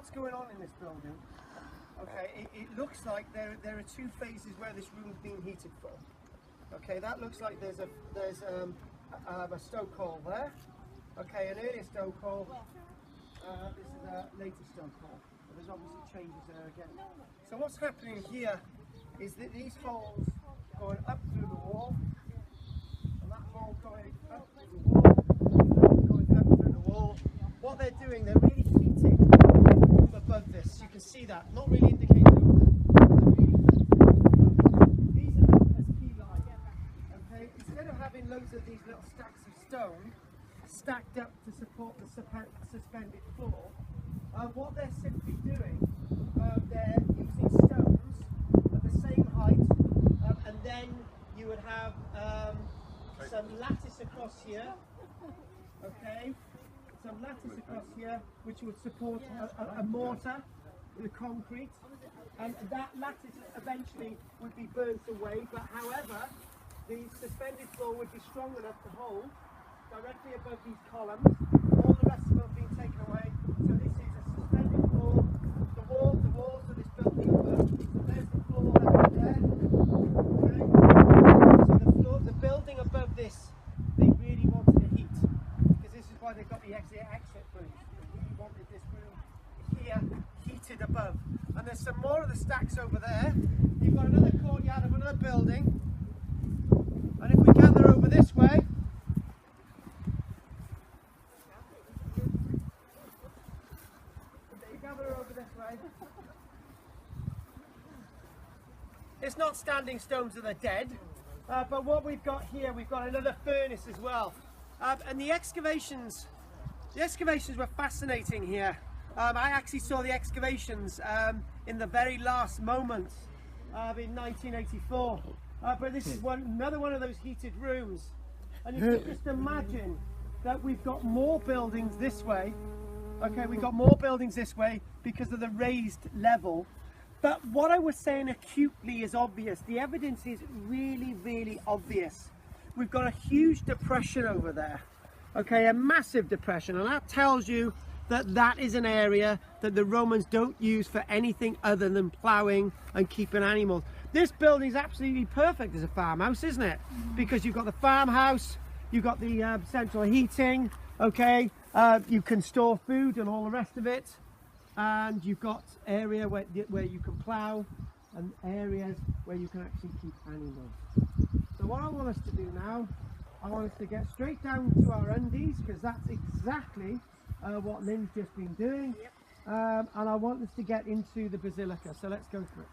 what's going on in this building, okay, it looks like there are two phases where this room's being heated for. Okay, that looks like there's a stokehole there. Okay, an earlier stokehole. This is a later stokehole. There's obviously changes there again. So what's happening here is that these holes going up through the wall, and that hole going up through the wall, going up through the wall. What they're doing, they're really heating from above this. You can see that, not really indicated over there. These are as key lines. Okay, instead of having loads of these little stacks of stone stacked up to support the suspended floor, what they're simply doing, they're using stones at the same height, and then you would have some lattice across here, okay, some lattice across here which would support a mortar with concrete, and that lattice eventually would be burnt away, but however the suspended floor would be strong enough to hold directly above these columns, all the rest of them being taken away. So this is a suspended floor, the walls of this building above. So there's the floor right there. Okay. So the building above this, they really wanted to heat, because this is why they've got the exit rooms. They really wanted this room here heated above. And there's some more of the stacks over there. You've got another courtyard of another building. And if we gather over this way, it's not standing stones that are dead, but what we've got here, we've got another furnace as well, and the excavations were fascinating here. I actually saw the excavations in the very last moments in 1984, but this is another one of those heated rooms, and you can just imagine that we've got more buildings this way. Okay, we've got more buildings this way because of the raised level. But what I was saying acutely is obvious. The evidence is really, really obvious. We've got a huge depression over there. Okay, a massive depression. And that tells you that that is an area that the Romans don't use for anything other than ploughing and keeping animals. This building is absolutely perfect as a farmhouse, isn't it? Because you've got the farmhouse, you've got the central heating, okay? You can store food and all the rest of it. And you've got area where you can plough and areas where you can actually keep animals. So what I want us to do now, I want us to get straight down to our undies, because that's exactly what Lynn's just been doing. Yep. And I want us to get into the basilica, so let's go for it.